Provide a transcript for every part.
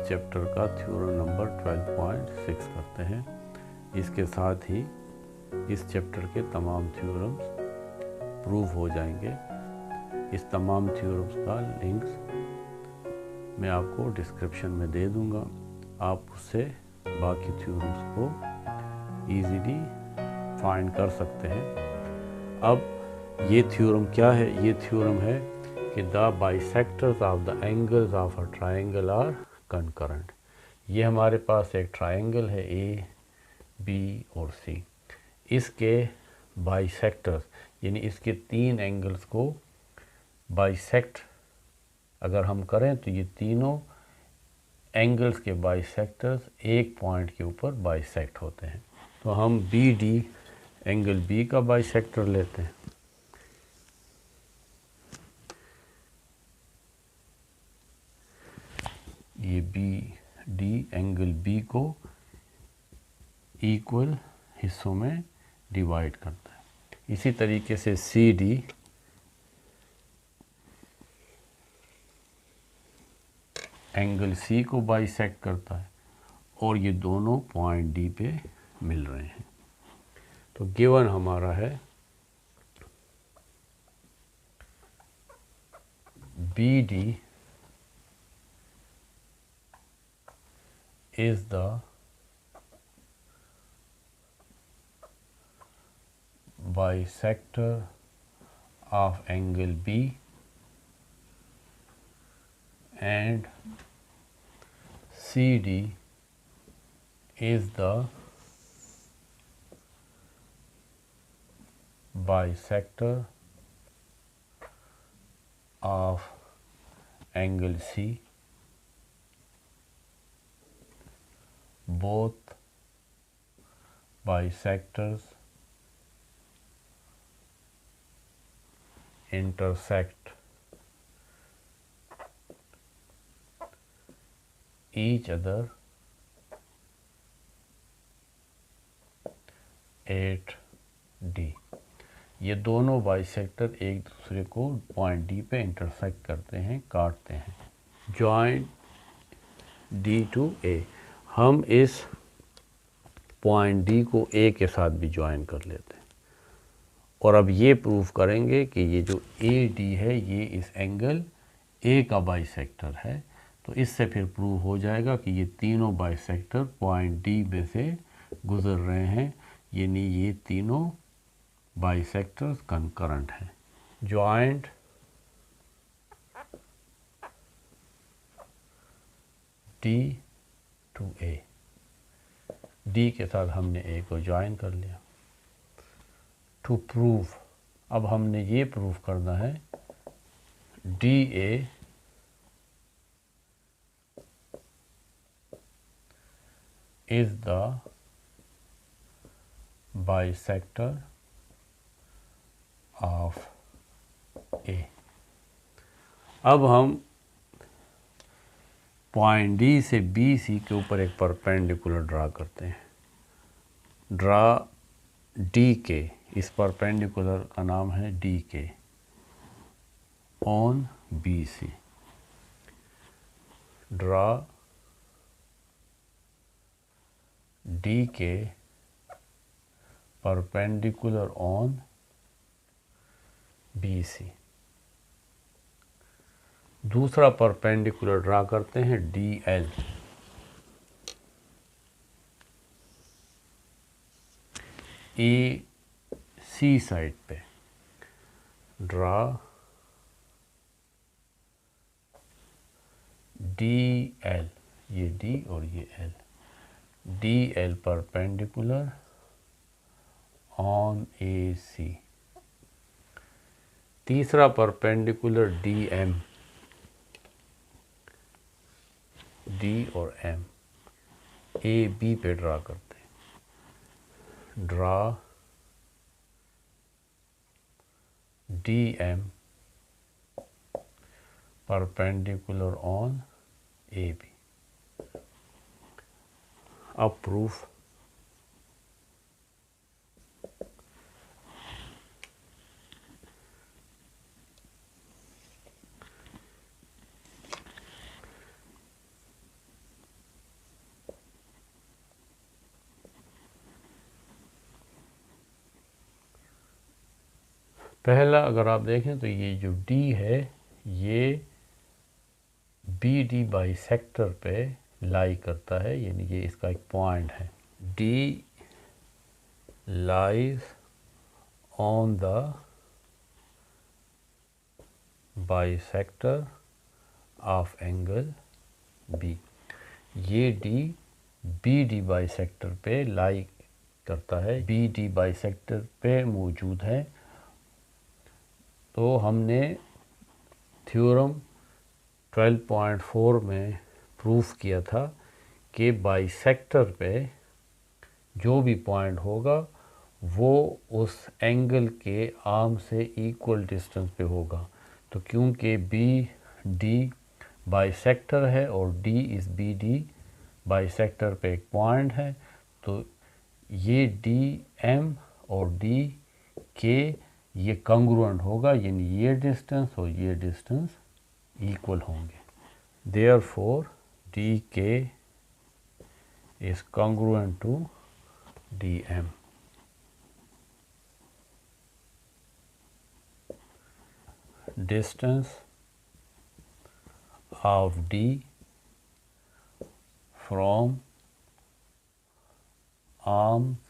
Chapter का theorem number 12.6 करते हैं। इसके साथ ही इस चैप्टर के तमाम थ्योरम्स प्रूव हो जाएंगे। इस तमाम थ्योरम्स का लिंक्स मैं आपको डिस्क्रिप्शन में दे दूंगा। आप उससे बाकी थ्योरम्स को इजीली फाइंड कर सकते हैं। अब ये थ्योरम क्या है? ये थ्योरम है कि the bisectors of the angles of a triangle are concurrent. ये हमारे पास एक ट्राइंगल है ए, बी और सी। इसके बाइसेक्टर्स यानी इसके तीन एंगल्स को बाइसेक्ट अगर हम करें तो ये तीनों एंगल्स के बाइसेक्टर्स एक पॉइंट के ऊपर बाइसेक्ट होते हैं। तो हम बी डी एंगल बी का बाइसेक्टर लेते हैं। ये बी डी एंगल बी को इक्वल हिस्सों में डिवाइड करता है। इसी तरीके से सी डी एंगल सी को बाइसेक्ट करता है और ये दोनों पॉइंट डी पे मिल रहे हैं। तो गिवन हमारा है B D is the bisector of angle B and CD is the bisector of angle C. Both bisectors intersect each other at D। ये दोनों बाइसेक्टर एक दूसरे को पॉइंट डी पे इंटरसेक्ट करते हैं, काटते हैं। जॉइंट डी टू ए, हम इस पॉइंट डी को ए के साथ भी ज्वाइन कर लेते हैं और अब ये प्रूव करेंगे कि ये जो ए डी है ये इस एंगल ए का बाइसेक्टर है। तो इससे फिर प्रूव हो जाएगा कि ये तीनों बाइसेक्टर पॉइंट डी में से गुजर रहे हैं, यानी ये तीनों बाइसेक्टर्स कंकरेंट हैं। Joint D to A, D के साथ हमने ए को ज्वाइन कर लिया। टू प्रूव, अब हमने ये प्रूव करना है D A is the bisector of A. अब हम पॉइंट डी से बी सी के ऊपर एक परपेंडिकुलर ड्रा करते हैं। ड्रा डी के, इस परपेंडिकुलर का नाम है D K on B C. Draw D K perpendicular on B C. दूसरा परपेंडिकुलर ड्रा करते हैं D L. A C side पे ड्रा डी एल, ये डी और ये L, D L perpendicular on A C. तीसरा परपेंडिकुलर डी एम, डी और M A B पे ड्रा करते हैं। Draw D M perpendicular on A B. अब प्रूफ, पहला अगर आप देखें तो ये जो D है ये BD बाइसेक्टर पे लाई करता है, यानी ये इसका एक पॉइंट है। D lies on the bisector of angle B। ये D BD बाइसेक्टर पे लाई करता है, BD बाइसेक्टर पे मौजूद है। तो हमने थ्योरम 12.4 में प्रूफ किया था कि बाइसेक्टर पे जो भी पॉइंट होगा वो उस एंगल के आर्म से इक्वल डिस्टेंस पे होगा। तो क्योंकि BD बाइसेक्टर है और D इस BD बाइसेक्टर पे एक पॉइंट है, तो ये DM और DK ये कॉन्ग्रुएंट होगा, यानी ये डिस्टेंस और ये डिस्टेंस इक्वल होंगे। Therefore DK is congruent to DM। Distance of D from arms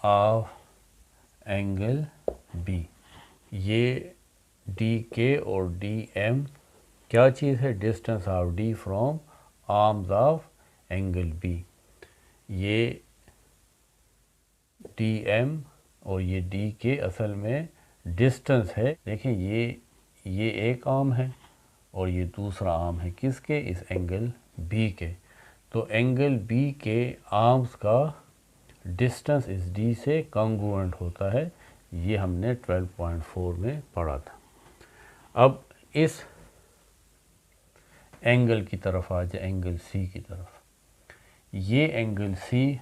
of angle B। ये DK और DM क्या चीज़ है? Distance of D from arms of angle B। ये DM और ये DK असल में डिस्टेंस है। देखिए ये एक आर्म है और ये दूसरा आर्म है किसके? इस एंगल B के। तो एंगल B के आर्म्स का डिस्टेंस इस D से कॉन्ग्रुएंट होता है। ये हमने 12.4 में पढ़ा था। अब इस एंगल की तरफ आ जाए, एंगल C की तरफ। ये एंगल C,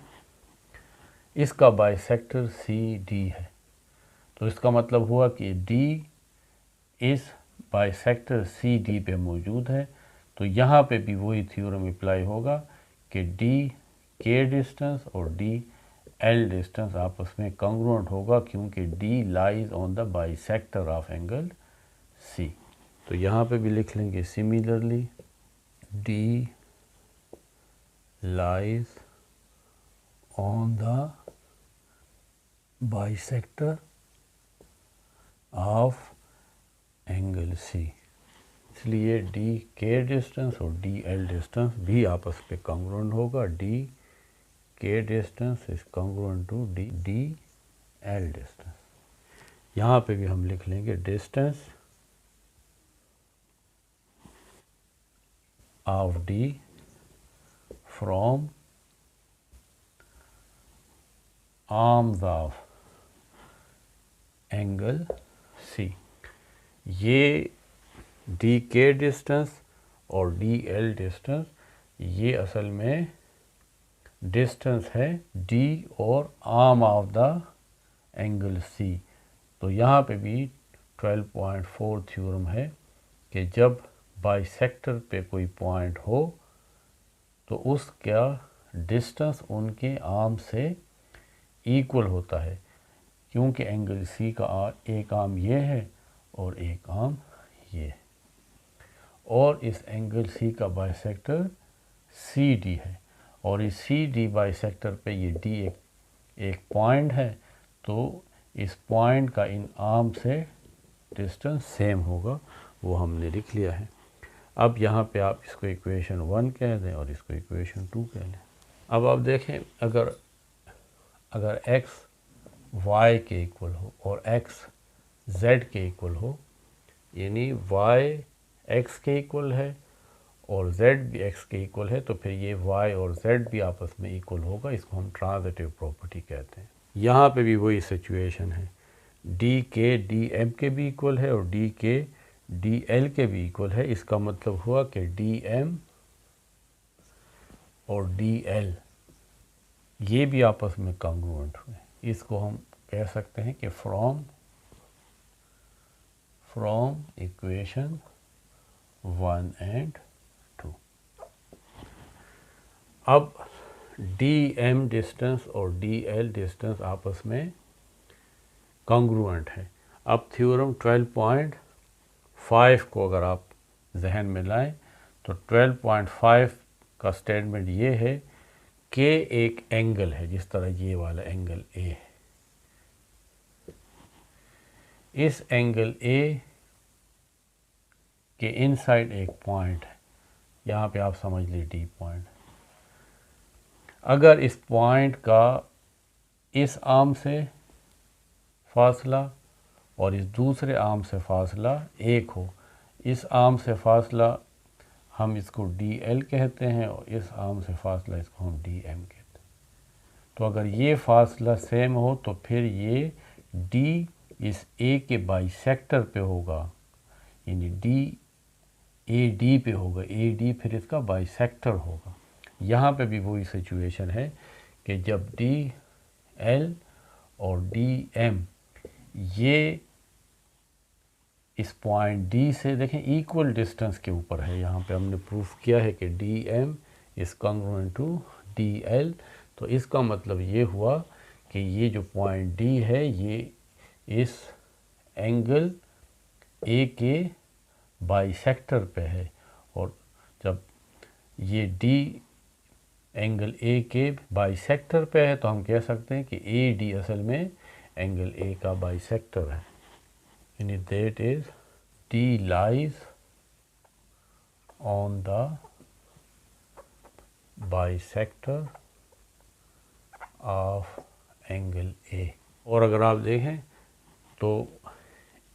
इसका बाइसेक्टर CD है। तो इसका मतलब हुआ कि D इस बाइसेक्टर CD पे मौजूद है। तो यहाँ पे भी वही थ्योरम अप्लाई होगा कि DK डिस्टेंस और DL डिस्टेंस आपस में कॉन्ग्रुएंट होगा, क्योंकि D lies on the bisector of angle C। तो यहाँ पे भी लिख लेंगे similarly D lies on the bisector of angle C। इसलिए DK डिस्टेंस और DL डिस्टेंस भी आपस में कॉन्ग्रुएंट होगा। DK distance is congruent to DL distance. यहाँ पे भी हम लिख लेंगे distance of D from arms of angle C। ये DK डिस्टेंस और DL डिस्टेंस ये असल में डिस्टेंस है D और arm of the angle C। तो यहाँ पे भी 12.4 थ्योरम है कि जब बाइसेक्टर पे कोई पॉइंट हो तो उसका डिस्टेंस उनके आर्म से इक्वल होता है, क्योंकि एंगल C का एक आर्म ये है और एक आर्म ये है, और इस एंगल C का बाइसेक्टर CD है, और इस CD बाइसेक्टर पे ये D एक पॉइंट है। तो इस पॉइंट का इन आर्म से डिस्टेंस सेम होगा, वो हमने लिख लिया है। अब यहाँ पे आप इसको इक्वेशन 1 कह दें और इसको इक्वेशन 2 कह लें। अब आप देखें, अगर x y के इक्वल हो और x z के इक्वल हो, यानी y x के इक्वल है और z भी x के इक्वल है, तो फिर ये y और z भी आपस में इक्वल होगा। इसको हम ट्रांजिटिव प्रॉपर्टी कहते हैं। यहाँ पे भी वही सिचुएशन है, DK DM के भी इक्वल है और DK DL के भी इक्वल है। इसका मतलब हुआ कि DM और DL ये भी आपस में कॉन्ग्रुएंट हुए। इसको हम कह सकते हैं कि फ्रॉम इक्वेशन 1 and 2। अब DM डिस्टेंस और DL डिस्टेंस आपस में कॉन्ग्रुएंट है। अब थ्योरम 12.5 को अगर आप जहन में लाएं तो 12.5 का स्टेटमेंट ये है कि एक एंगल है, जिस तरह ये वाला एंगल ए है। इस एंगल ए के इनसाइड एक पॉइंट है, यहाँ पे आप समझ लीजिए डी पॉइंट। अगर इस पॉइंट का इस आर्म से फासला और इस दूसरे आर्म से फासला एक हो, इस आर्म से फासला हम इसको डी एल कहते हैं और इस आर्म से फासला इसको हम डी एम कहते हैं। तो अगर ये फासला सेम हो तो फिर ये डी इस ए के बाइसेक्टर पे होगा, यानी डी ए डी पे होगा, ए डी फिर इसका बाइसेक्टर होगा। यहाँ पे भी वही सिचुएशन है कि जब डी एल और डी एम ये इस पॉइंट डी से देखें इक्वल डिस्टेंस के ऊपर है। यहाँ पे हमने प्रूफ किया है कि D M is congruent to D L. तो इसका मतलब ये हुआ कि ये जो पॉइंट डी है ये इस एंगल ए के बाइसेक्टर पे है, और जब ये डी एंगल ए के बाइसेक्टर पे है तो हम कह सकते हैं कि ए डी असल में एंगल ए का बाइसेक्टर है, यानी that is D lies on the bisector of angle A. और अगर आप देखें तो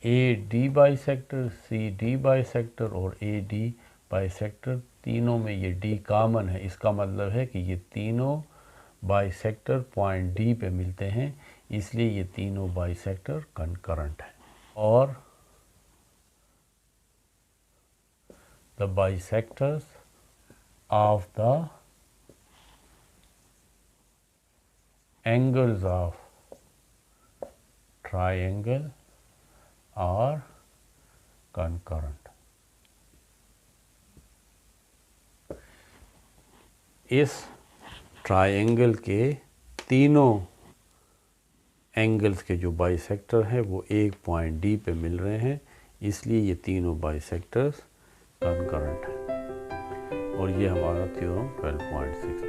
A D bisector, C D bisector और ए डी बाइसेक्टर, तीनों में ये डी कॉमन है। इसका मतलब है कि ये तीनों बाइसेक्टर पॉइंट डी पे मिलते हैं, इसलिए ये तीनों बाइसेक्टर कंकरेंट है। और the bisectors of the angles of triangle are concurrent। इस ट्रायंगल के तीनों एंगल्स के जो बाइसेक्टर हैं वो एक पॉइंट डी पे मिल रहे हैं, इसलिए ये तीनों बाइसेक्टर्स कंकरेंट हैं। और ये हमारा थ्योरम 12.6 था।